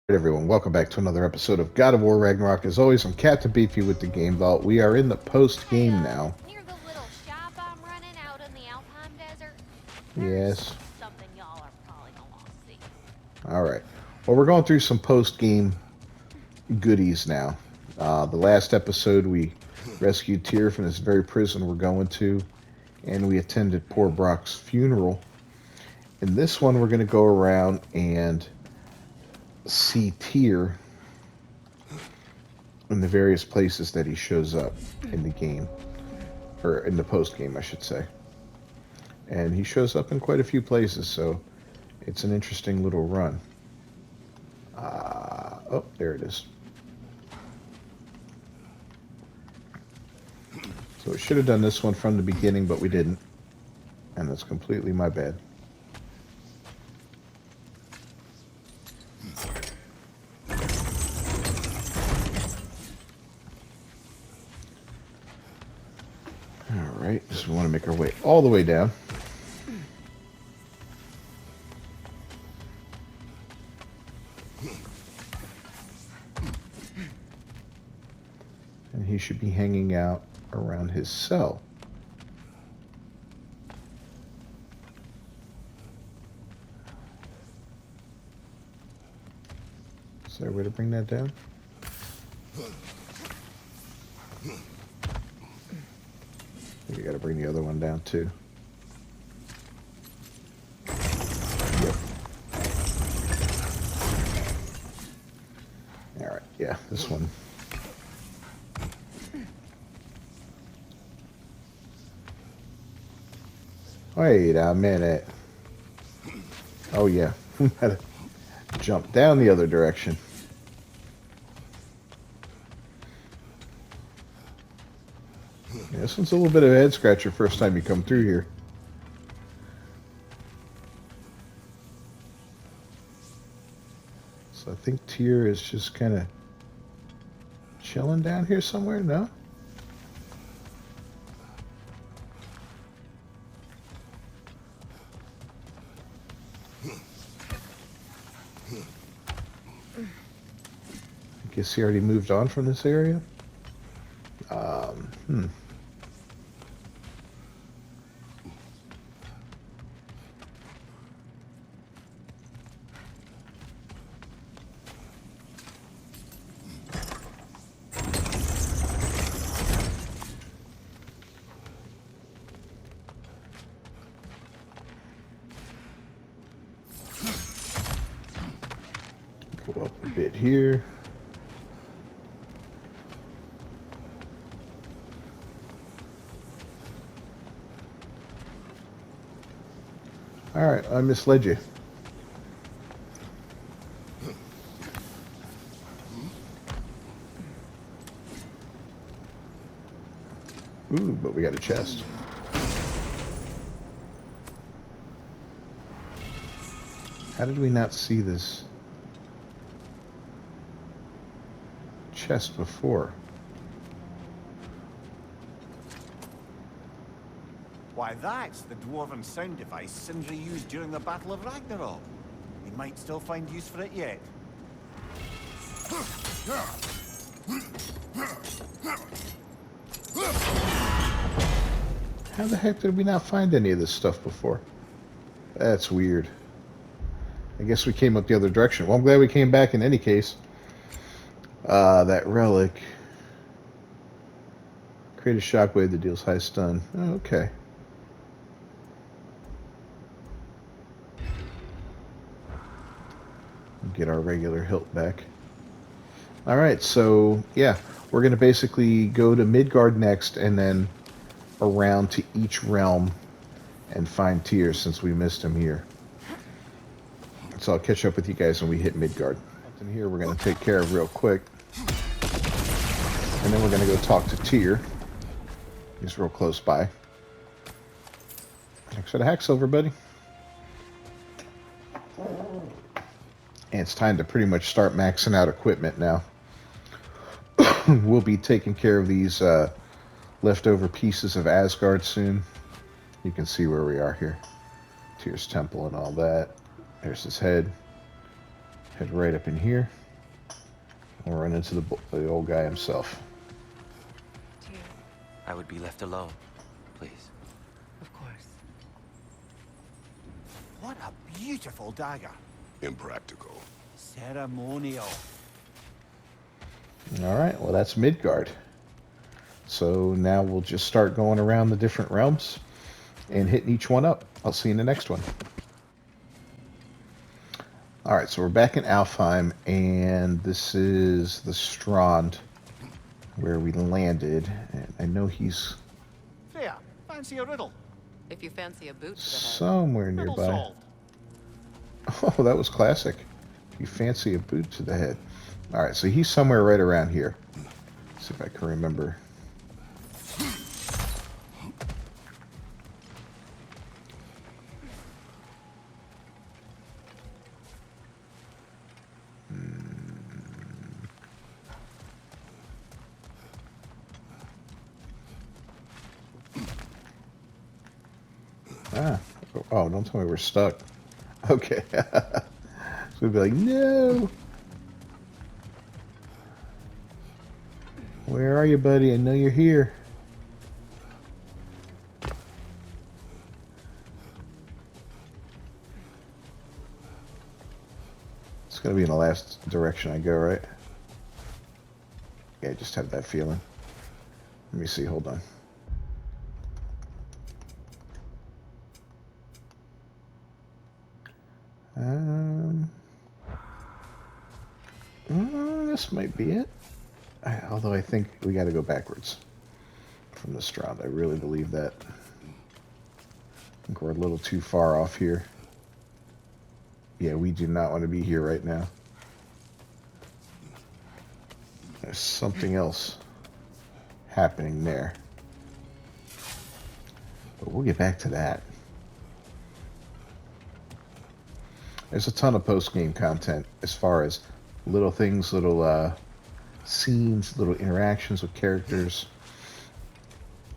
Everyone, welcome back to another episode of God of War Ragnarok. As always, I'm Captain Beefy with the Game Vault. We are in the post Hey, game now. near the little shop I'm running out in the Alpine Desert, there's Yes. something y'all are probably gonna want to see. All right. Well, we're going through some post game goodies now. The last episode, we rescued Tyr from this very prison we're going to, and we attended poor Brock's funeral. In this one, we're going to go around and see Tyr in the various places that he shows up in the game, or in the post game, I should say. And he shows up in quite a few places, so it's an interesting little run. Oh, there it is. So we should have done this one from the beginning, but we didn't. And that's completely my bad. Alright, so we want to make our way all the way down. And he should be hanging out around his cell. Is there a way to bring that down? You got to bring the other one down too. Yep. Alright, yeah, this one. Wait a minute. Oh yeah, we gotta jump down the other direction. Yeah, this one's a little bit of a head scratcher first time you come through here. So I think Tyr is just kind of chilling down here somewhere, no? I guess he already moved on from this area. Hmm. Go up a bit here. Alright, I misled you. Ooh, but we got a chest. How did we not see this chest before? Why, that's the dwarven sound device Sindri used during the Battle of Ragnarok. We might still find use for it yet. How the heck did we not find any of this stuff before? That's weird. I guess we came up the other direction. Well, I'm glad we came back in any case. That relic. Create a shockwave that deals high stun. Oh, okay. Get our regular hilt back. Alright, so yeah, we're going to basically go to Midgard next and then around to each realm and find Tyr since we missed him here. So I'll catch up with you guys when we hit Midgard. Something here we're going to take care of real quick. And then we're going to go talk to Tyr. He's real close by. Thanks for the hack, Silver buddy. And it's time to pretty much start maxing out equipment now. We'll be taking care of these leftover pieces of Asgard soon. You can see where we are here. Tyr's temple and all that. There's his head. Head right up in here. We'll run into the old guy himself. Tyr, I would be left alone, please. of course. What a beautiful dagger. Impractical. Ceremonial. Alright, well that's Midgard. So now we'll just start going around the different realms and hitting each one up. I'll see you in the next one. Alright, so we're back in Alfheim, and this is the Strand where we landed. And I know he's Freya, fancy a riddle? If you fancy a boot to the head. somewhere Riddle nearby. solved. Oh, that was classic. You fancy a boot to the head. Alright, so he's somewhere right around here. Let's see if I can remember. Ah. Oh, don't tell me we're stuck. Okay. So we'd be like, no! Where are you, buddy? I know you're here. It's gonna be in the last direction I go, right? Yeah, I just have that feeling. Let me see, hold on. This might be it. Although I think we got to go backwards from the Strand. I really believe that. I think we're a little too far off here. Yeah, we do not want to be here right now. There's something else happening there. But we'll get back to that. There's a ton of post-game content as far as little things, little scenes, little interactions with characters.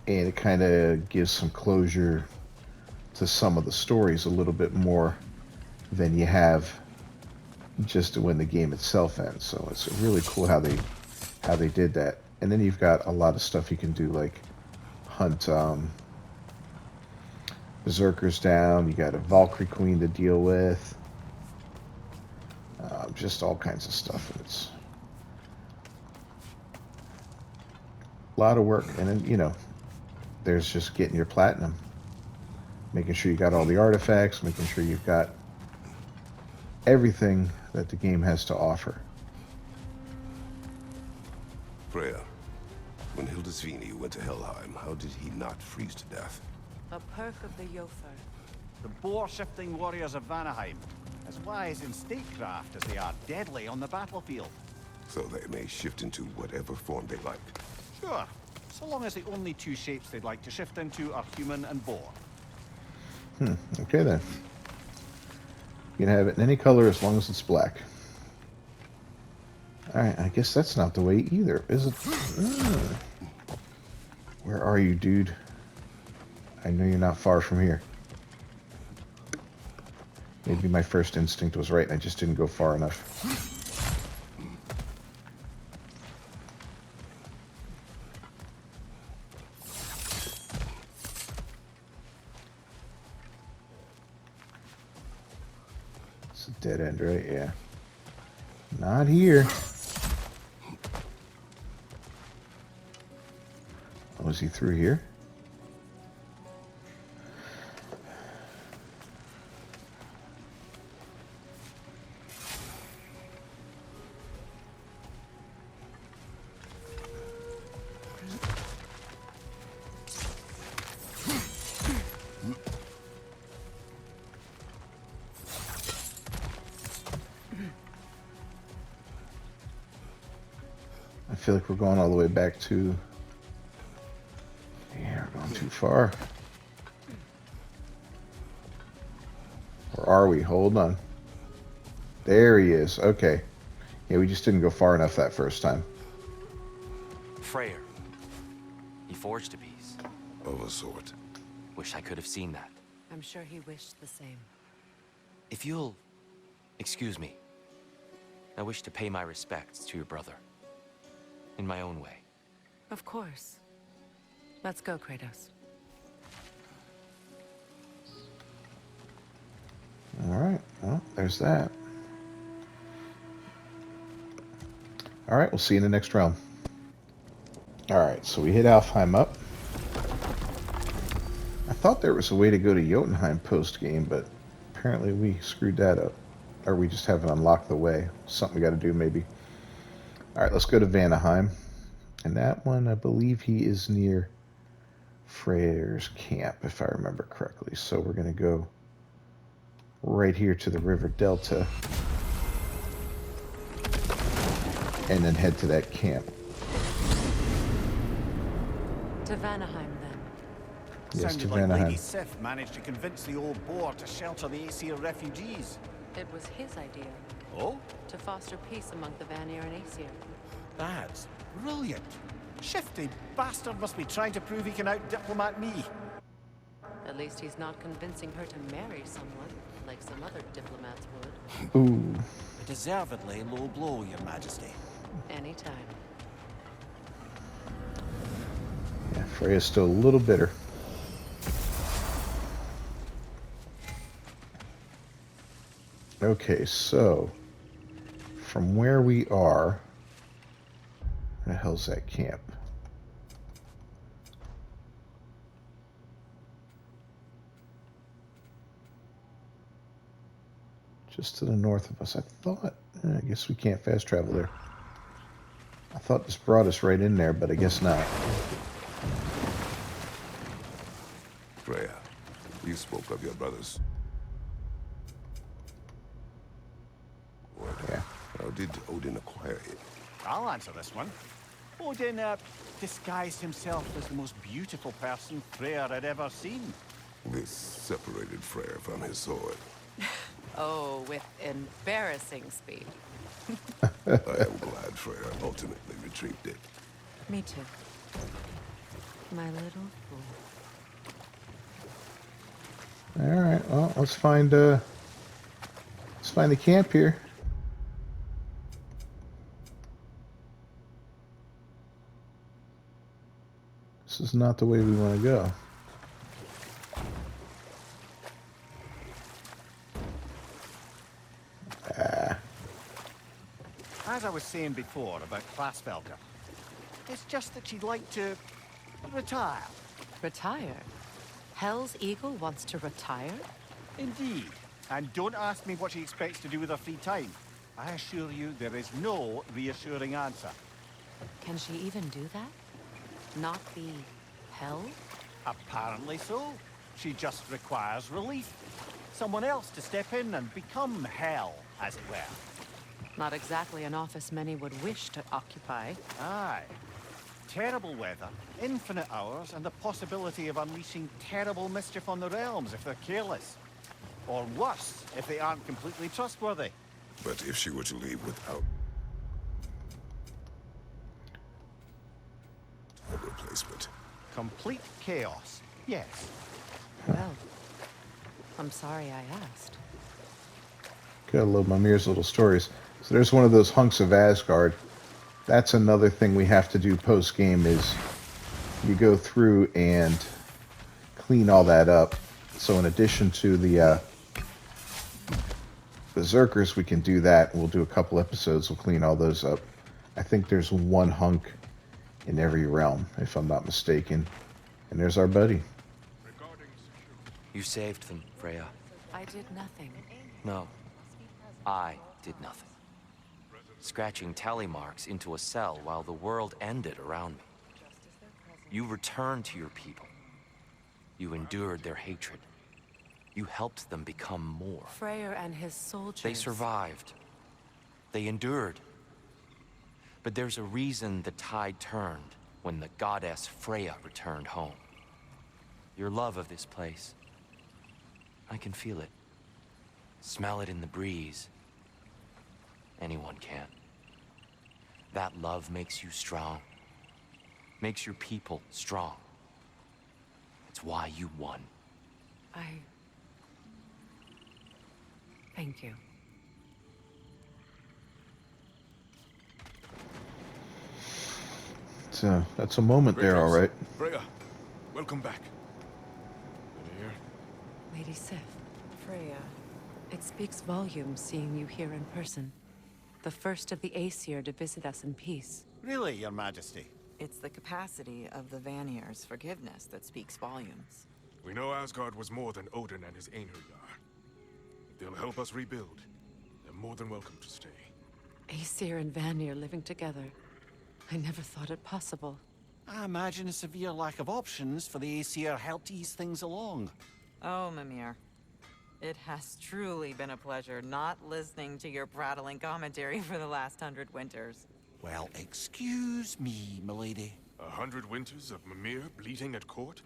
And it kind of gives some closure to some of the stories a little bit more than you have just when the game itself ends. So it's really cool how they did that. And then you've got a lot of stuff you can do, like hunt berserkers down. You got a Valkyrie Queen to deal with. Just all kinds of stuff. It's a lot of work. And then, you know, there's just getting your platinum. Making sure you got all the artifacts. Making sure you've got everything that the game has to offer. Freya, when Hildisvini went to Helheim, how did he not freeze to death? A perk of the Jofer. The boar-shifting warriors of Vanaheim, as wise in statecraft as they are deadly on the battlefield. So they may shift into whatever form they like. Sure, so long as the only two shapes they'd like to shift into are human and boar. Okay then. You can have it in any color as long as it's black. Alright, I guess that's not the way either, is it? Where are you, dude? I know you're not far from here. Maybe my first instinct was right and I just didn't go far enough. It's a dead end, right? Yeah. Not here. Oh, is he through here? I feel like we're going all the way back to... Yeah, we're going too far. Or are we? Hold on. There he is. Okay. Yeah, we just didn't go far enough that first time. Freyr. He forged a piece. Of a sort. Wish I could have seen that. I'm sure he wished the same. If you'll excuse me, I wish to pay my respects to your brother. In my own way. Of course. Let's go, Kratos. All right. Well, there's that. All right. We'll see you in the next realm. All right. So we hit Alfheim up. I thought there was a way to go to Jotunheim post-game, but apparently we screwed that up. Or we just haven't unlocked the way. Something we got to do, maybe. All right, let's go to Vanaheim. And that one, I believe he is near Freyr's camp, if I remember correctly. So we're going to go right here to the river delta. And then head to that camp. To Vanaheim, then. Yes, Sounded to like Vanaheim. Lady Sif managed to convince the old boar to shelter the Aesir refugees. It was his idea Oh? to foster peace among the Vanir and Aesir. That's brilliant. Shifty bastard must be trying to prove he can out-diplomat me. At least he's not convincing her to marry someone, like some other diplomats would. Ooh. A deservedly low blow, Your Majesty. Anytime. Yeah, Freya's still a little bitter. Okay, so from where we are, where the hell's that camp? Just to the north of us. I thought, I guess we can't fast travel there. I thought this brought us right in there, but I guess not. Freya, you spoke of your brothers. What? Yeah. How did Odin acquire it? I'll answer this one. Odin disguised himself as the most beautiful person Freyr had ever seen. This separated Freyr from his sword. Oh, with embarrassing speed. I am glad Freyr ultimately retrieved it. Me too. My little fool. All right. Well, let's find the camp here. This is not the way we want to go. As I was saying before about Klasfelder, it's just that she'd like to retire. Retire? Hell's Eagle wants to retire? Indeed. And don't ask me what she expects to do with her free time. I assure you there is no reassuring answer. Can she even do that? Not be hell? Apparently so. She just requires relief. Someone else to step in and become hell, as it were. Not exactly an office many would wish to occupy. Aye. Terrible weather, infinite hours, and the possibility of unleashing terrible mischief on the realms if they're careless. Or worse, if they aren't completely trustworthy. But if she were to leave without a replacement, Complete chaos, yes. Well, I'm sorry I asked. Gotta love my Mir's little stories. So there's one of those hunks of Asgard. That's another thing we have to do post-game is you go through and clean all that up. So in addition to the Berserkers, we can do that. We'll do a couple episodes. We'll clean all those up. I think there's one hunk in every realm, if I'm not mistaken. And there's our buddy. You saved them, Freya. I did nothing. No. I did nothing. Scratching tally marks into a cell while the world ended around me. You returned to your people. You endured their hatred. You helped them become more. Freyr and his soldiers. They survived. They endured. But there's a reason the tide turned when the goddess Freya returned home. Your love of this place. I can feel it. Smell it in the breeze. Anyone can. That love makes you strong. Makes your people strong. It's why you won. Thank you. That's a moment there, all right. Freya, welcome back. Here. Lady Sif. Freya. It speaks volumes seeing you here in person. The first of the Aesir to visit us in peace. Really, Your Majesty? It's the capacity of the Vanir's forgiveness that speaks volumes. We know Asgard was more than Odin and his Einherjar. If they'll help us rebuild, they're more than welcome to stay. Aesir and Vanir living together. I never thought it possible. I imagine a severe lack of options for the Aesir helped ease things along. Oh, Mimir. It has truly been a pleasure not listening to your prattling commentary for the last 100 winters. Well, excuse me, milady. 100 winters of Mimir bleating at court?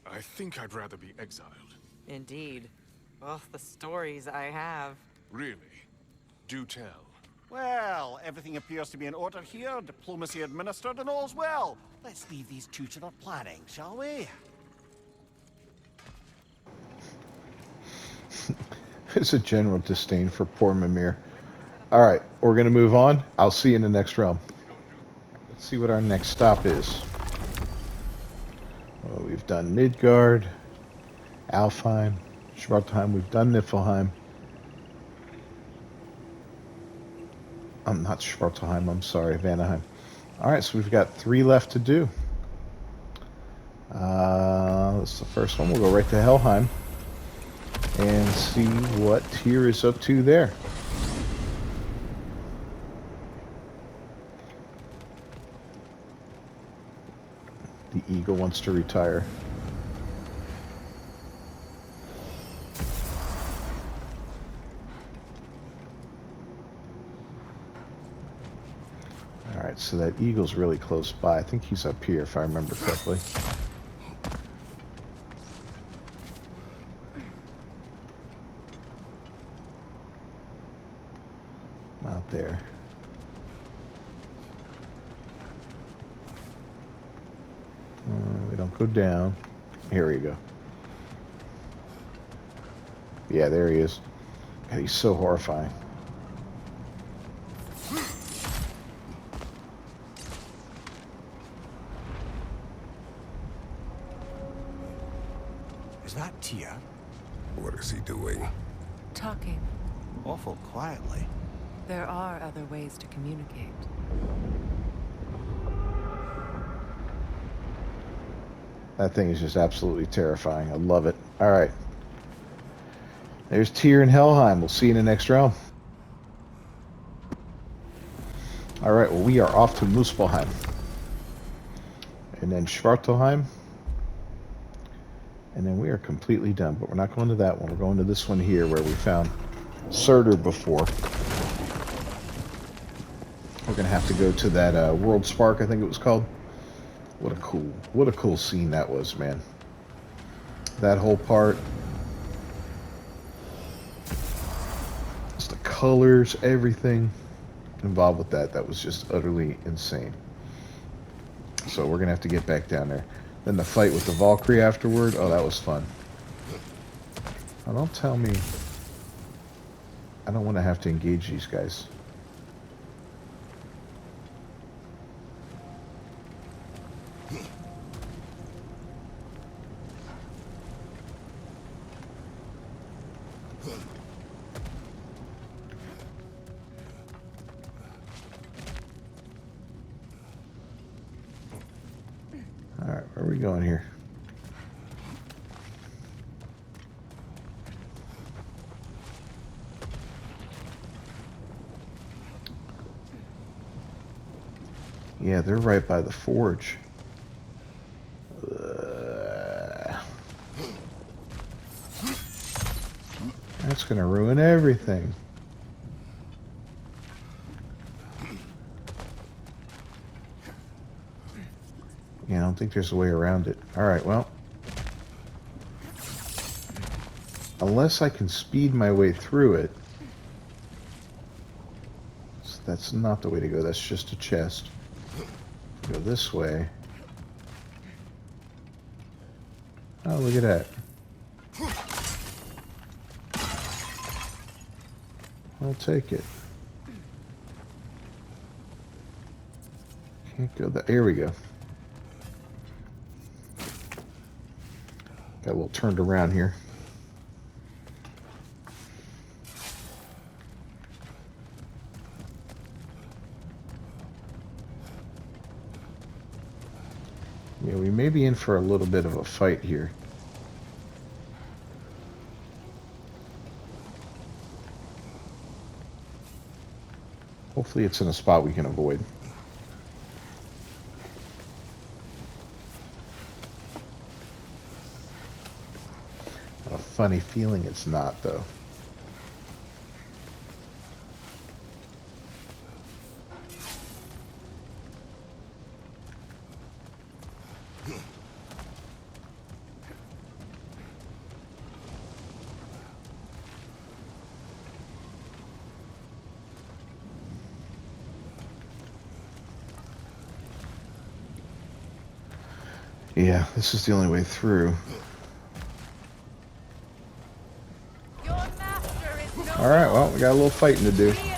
I think I'd rather be exiled. Indeed. Oh, the stories I have. Really? Do tell. Well, everything appears to be in order here, diplomacy administered, and all's well. Let's leave these two to their planning, shall we? It's a general disdain for poor Mimir. All right, we're going to move on. I'll see you in the next realm. Let's see what our next stop is. Well, we've done Midgard, Alfheim, Svartalfheim. We've done Niflheim. I'm not Svartalfheim, I'm sorry, Vanaheim. All right, so we've got 3 left to do. That's the first one. We'll go right to Helheim and see what Tyr is up to there. The eagle wants to retire. Alright, so that eagle's really close by. I think he's up here, if I remember correctly. Out there. We don't go down. Here we go. Yeah, there he is. God, he's so horrifying. Is that Tyr? What is he doing? Talking. Awful quietly. There are other ways to communicate. That thing is just absolutely terrifying. I love it. All right. There's Tyr in Helheim. We'll see you in the next round. All right. Well, we are off to Muspelheim. And then Svartalfheim. And then we are completely done. But we're not going to that one. We're going to this one here where we found Surtur before. We're going to have to go to that World Spark, I think it was called. What a cool scene that was, man. That whole part. Just the colors, everything involved with that. That was just utterly insane. So we're going to have to get back down there. Then the fight with the Valkyrie afterward. Oh, that was fun. Now, don't tell me I don't want to have to engage these guys. Alright, where are we going here? Yeah, they're right by the forge. That's gonna ruin everything. Yeah, I don't think there's a way around it. Alright, well. Unless I can speed my way through it. So that's not the way to go. That's just a chest. Go this way. Oh, look at that. I'll take it. Can't go that. Here we go. Got a little turned around here. Yeah, we may be in for a little bit of a fight here. Hopefully it's in a spot we can avoid. A funny feeling it's not, though. Yeah, this is the only way through. Your master is no Alright, well, we got a little fighting to do. deity.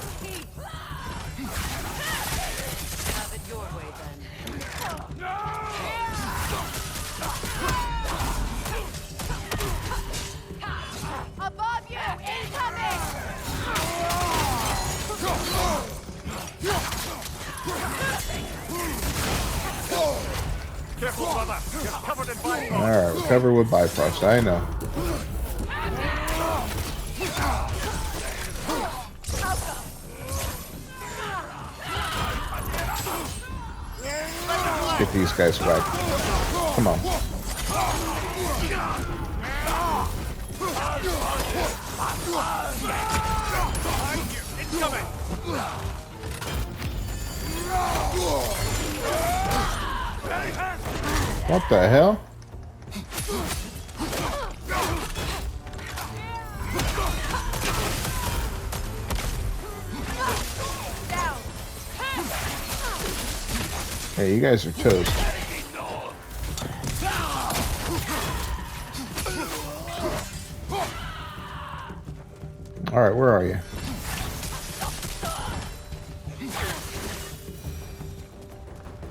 Have it your way then. Above you! Incoming! Careful, brother. You're covered in bifrost. Alright, we're covered with Bifrost, I know. Let's get these guys back. Come on. Incoming! What the hell? Hey, you guys are toast. Alright, where are you?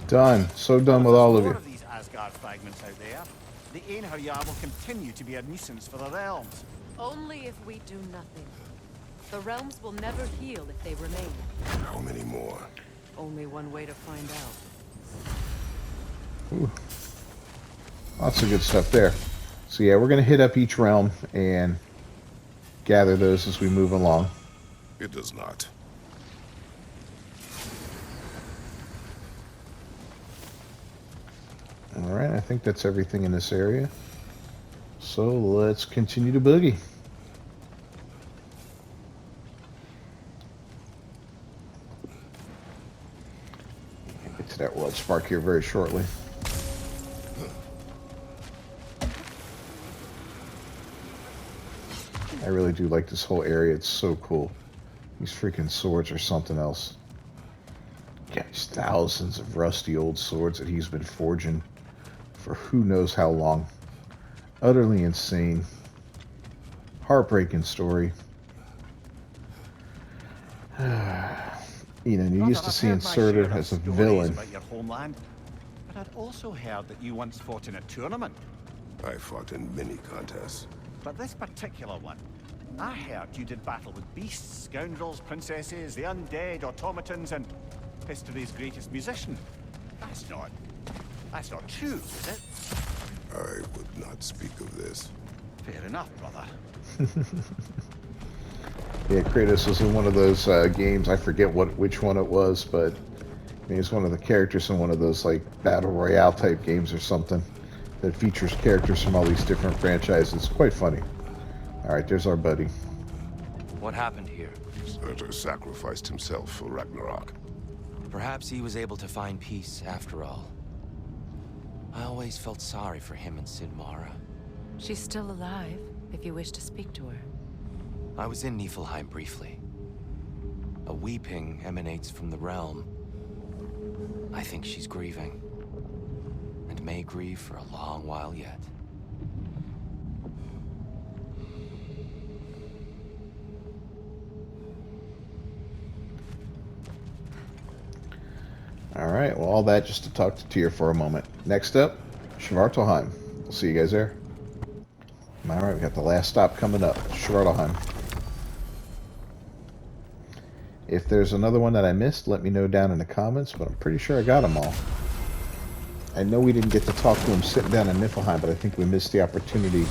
Done. So done with all of More you. of these Asgard fragments out there. The Einherjar will continue to be a nuisance for the realms. Only if we do nothing. The realms will never heal if they remain. How many more? Only one way to find out. Ooh. Lots of good stuff there. So yeah, we're going to hit up each realm and gather those as we move along. It does not. Alright, I think that's everything in this area. So let's continue to boogie. Get to that world spark here very shortly. I really do like this whole area. It's so cool. These freaking swords are something else. Yeah, there's thousands of rusty old swords that he's been forging for who knows how long. Utterly insane. Heartbreaking story. You know, you used to see Surtur as a villain. About your homeland, but I'd also heard that you once fought in a tournament. I fought in many contests. But this particular one, I heard you did battle with beasts, scoundrels, princesses, the undead, automatons, and history's greatest musician. That's not true, is it? I would not speak of this. Fair enough, brother. Yeah, Kratos was in one of those games. I forget which one it was, but he's one of the characters in one of those like battle royale type games or something that features characters from all these different franchises. It's quite funny. All right, there's our buddy. What happened here? Surtur sacrificed himself for Ragnarok. Perhaps he was able to find peace after all. I always felt sorry for him and Sinmara. She's still alive, if you wish to speak to her. I was in Niflheim briefly. A weeping emanates from the realm. I think she's grieving. And may grieve for a long while yet. All right, well, all that just to talk to Tyr for a moment. Next up, Schvartalheim. We'll see you guys there. All right, we got the last stop coming up, Schvartalheim. If there's another one that I missed, let me know down in the comments, but I'm pretty sure I got them all. I know we didn't get to talk to him sitting down in Niflheim, but I think we missed the opportunity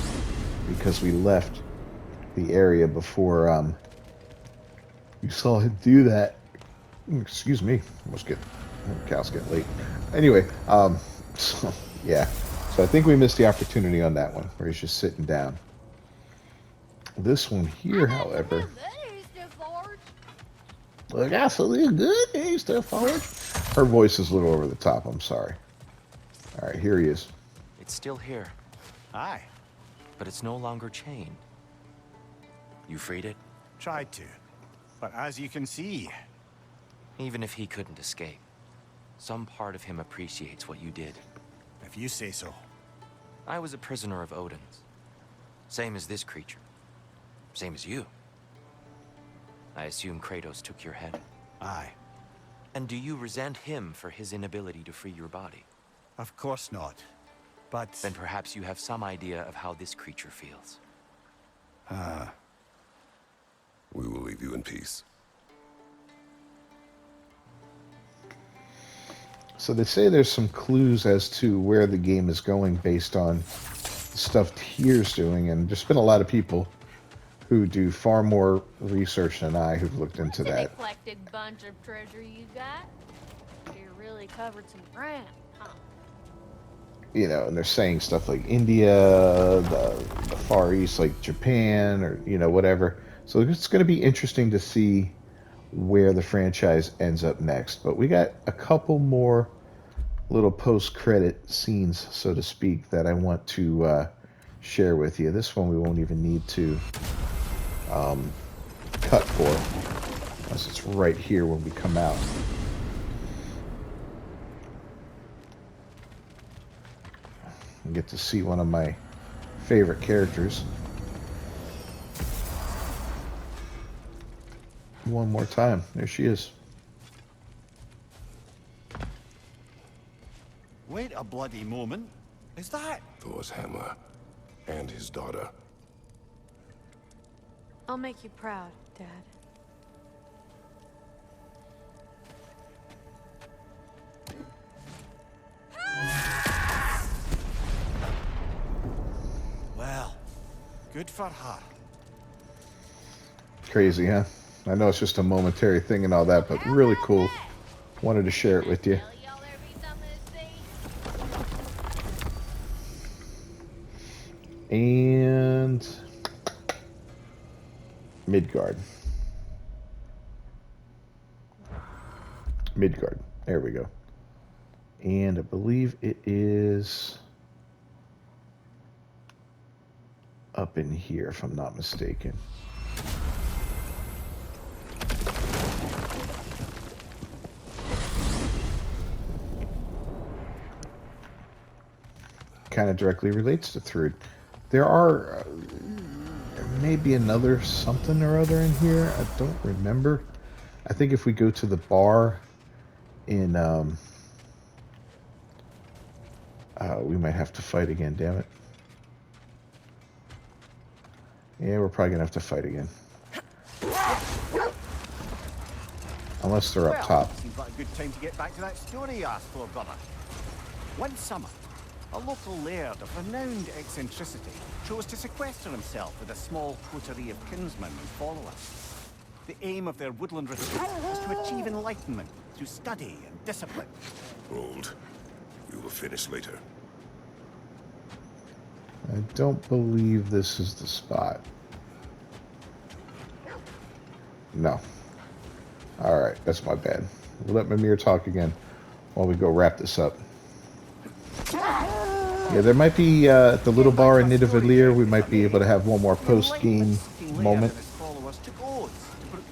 because we left the area before you saw him do that. Excuse me, cows get late. Anyway, so yeah, so I think we missed the opportunity on that one where he's just sitting down. This one here, however, look, I saw this good things to forward. Her voice is a little over the top. I'm sorry. All right, here he is. It's still here, Aye, but it's no longer chained. You freed it? tried to. But as you can see, Even if he couldn't escape, some part of him appreciates what you did. if you say so. I was a prisoner of Odin's. Same as this creature. Same as you. I assume Kratos took your head. Aye. And do you resent him for his inability to free your body? Of course not. But... Then perhaps you have some idea of how this creature feels. We will leave you in peace. So they say there's some clues as to where the game is going based on the stuff Tyr's doing, and there's been a lot of people who do far more research than I who've looked into What's an that. eclectic bunch of treasure you got? You really covered some ground, huh? You know, and they're saying stuff like India, the Far East, like Japan, or, you know, whatever. So it's going to be interesting to see where the franchise ends up next. But we got a couple more little post-credit scenes, so to speak, that I want to share with you. This one we won't even need to cut for, unless it's right here when we come out. And get to see one of my favorite characters one more time. There she is. Wait a bloody moment. Is that... Thor's hammer and his daughter. I'll make you proud, Dad. Well, good for her. Crazy, huh? I know it's just a momentary thing and all that, but really cool. Wanted to share it with you. Tell y'all there be something to see. And Midgard. Midgard. There we go. And I believe it is up in here, if I'm not mistaken. Kind of directly relates to Thrud. There are maybe another something or other in here. I don't remember. I think if we go to the bar in we might have to fight again, damn it. Yeah, we're probably gonna have to fight again. Unless they're up top. Seems like a good time to get back to that story you asked for, brother. One summer, a local laird of renowned eccentricity chose to sequester himself with a small coterie of kinsmen and followers. The aim of their woodland retreat was to achieve enlightenment through study and discipline. Hold. We will finish later. I don't believe this is the spot. No. Alright, that's my bad. We'll let Mimir talk again while we go wrap this up. Yeah, there might be, at the little bar in Nidavellir, we might be able to have one more post-game moment.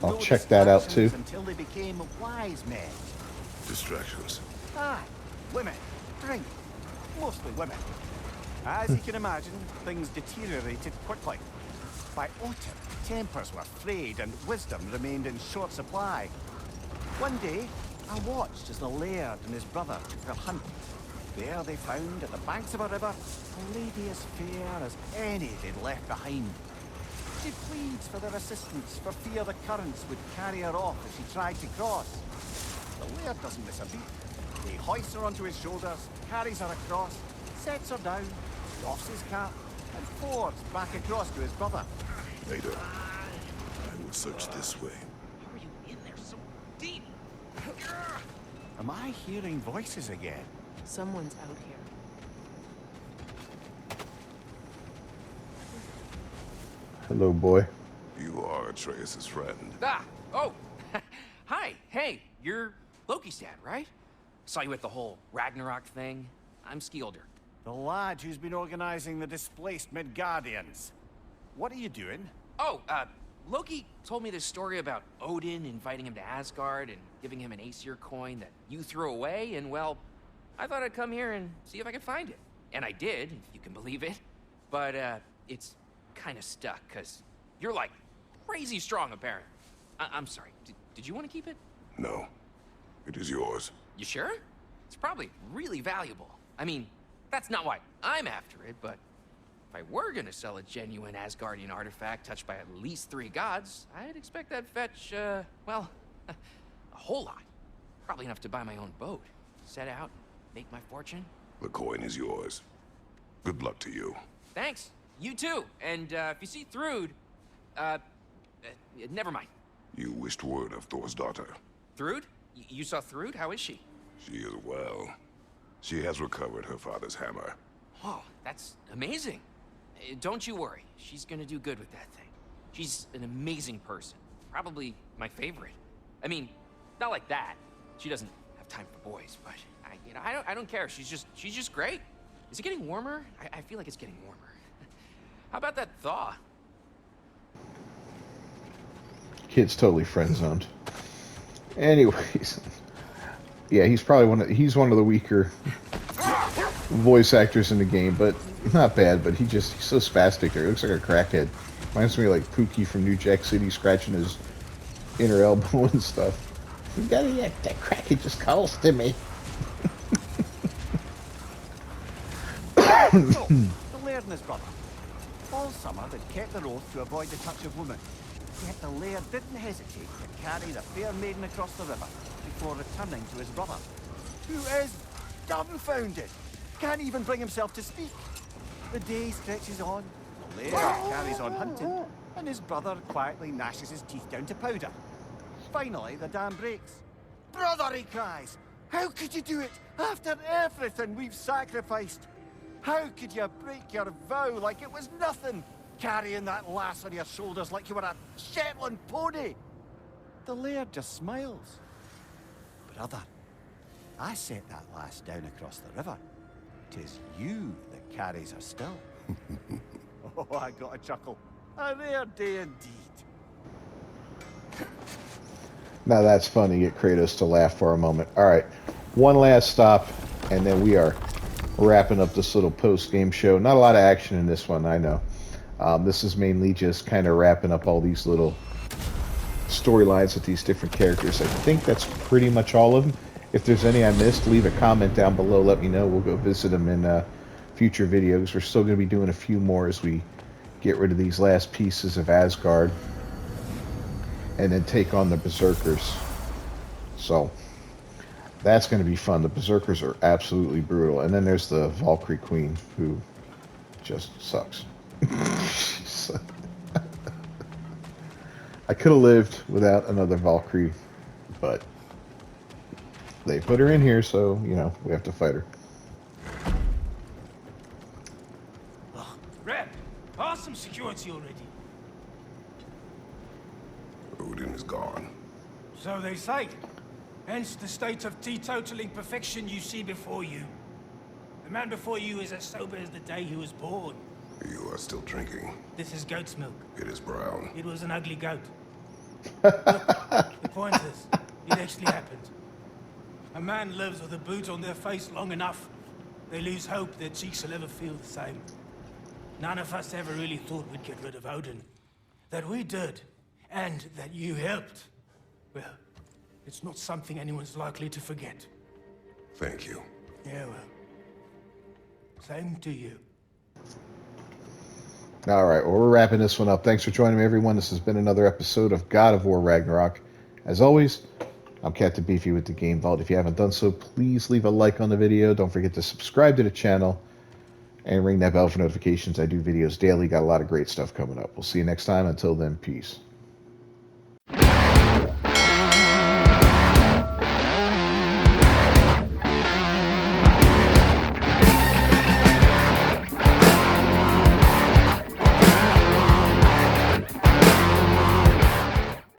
I'll check that out too. Until they became wise men. Distractions. Aye, women, drink, mostly women. As you can imagine, things deteriorated quickly. By autumn, tempers were frayed and wisdom remained in short supply. One day, I watched as the laird and his brother took their hunt. There they found, at the banks of a river, a lady as fair as any they'd left behind. She pleads for their assistance, for fear the currents would carry her off if she tried to cross. The laird doesn't miss a beat. He hoists her onto his shoulders, carries her across, sets her down, doffs his cap, and fords back across to his brother. Later, I will search this way. How are you in there so deep? Am I hearing voices again? Someone's out here. Hello, boy. You are Atreus' friend. Ah! Oh! Hi! Hey! You're Loki's dad, right? Saw you at the whole Ragnarok thing. I'm Skilder. The lad who's been organizing the displaced Midgardians. What are you doing? Oh, Loki told me this story about Odin inviting him to Asgard and giving him an Aesir coin that you threw away, and well, I thought I'd come here and see if I could find it. And I did, if you can believe it. But, it's kind of stuck, because you're, like, crazy strong, apparently. I'm sorry, did you want to keep it? No, it is yours. You sure? It's probably really valuable. I mean, that's not why I'm after it, but if I were gonna sell a genuine Asgardian artifact touched by at least 3 gods, I'd expect that'd fetch, well, a whole lot. Probably enough to buy my own boat, set out, make my fortune. The coin is yours. Good luck to you. Thanks. You too. And, if you see Thrud, never mind. You wished word of Thor's daughter. Thrud? You saw Thrud? How is she? She is well. She has recovered her father's hammer. Oh, that's amazing. Don't you worry. She's gonna do good with that thing. She's an amazing person. Probably my favorite. I mean, not like that. She doesn't have time for boys, but I don't care. She's just great. Is it getting warmer? I feel like it's getting warmer. How about that thaw? Kid's totally friend zoned. Anyways, yeah, he's probably he's one of the weaker voice actors in the game, but not bad. But he's so spastic there. He looks like a crackhead. Reminds me of like Pookie from New Jack City scratching his inner elbow and stuff. You gotta get that crackhead just calls to me. So, the laird and his brother. All summer they'd kept their oath to avoid the touch of woman. Yet the laird didn't hesitate to carry the fair maiden across the river before returning to his brother, who is dumbfounded, can't even bring himself to speak. The day stretches on, the laird carries on hunting, and his brother quietly gnashes his teeth down to powder. Finally, the dam breaks. "Brother," he cries, "how could you do it after everything we've sacrificed? How could you break your vow like it was nothing? Carrying that lass on your shoulders like you were a Shetland pony." The laird just smiles. "Brother, I set that lass down across the river. 'Tis you that carries her still." Oh, I got a chuckle. A rare day indeed. Now that's funny. Get Kratos to laugh for a moment. All right, one last stop, and then we are wrapping up this little post-game show. Not a lot of action in this one, I know. This is mainly just kind of wrapping up all these little storylines with these different characters. I think that's pretty much all of them. If there's any I missed, leave a comment down below. Let me know. We'll go visit them in future videos. We're still going to be doing a few more as we get rid of these last pieces of Asgard and then take on the Berserkers. So that's going to be fun. The Berserkers are absolutely brutal. And then there's the Valkyrie Queen, who just sucks. I could have lived without another Valkyrie, but they put her in here, so, you know, we have to fight her. Rep, pass some security already. Odin is gone. So they say. Hence the state of teetotaling perfection you see before you. The man before you is as sober as the day he was born. You are still drinking. This is goat's milk. It is brown. It was an ugly goat. Look, the point is, it actually happened. A man lives with a boot on their face long enough, they lose hope their cheeks will ever feel the same. None of us ever really thought we'd get rid of Odin. That we did, and that you helped. Well, It's not something anyone's likely to forget. Thank you. Yeah, well. Same to you. All right, well, we're wrapping this one up. Thanks for joining me, everyone. This has been another episode of God of War Ragnarok. As always, I'm Captain Beefy with the Game Vault. If you haven't done so, please leave a like on the video. Don't forget to subscribe to the channel and ring that bell for notifications. I do videos daily. Got a lot of great stuff coming up. We'll see you next time. Until then, peace.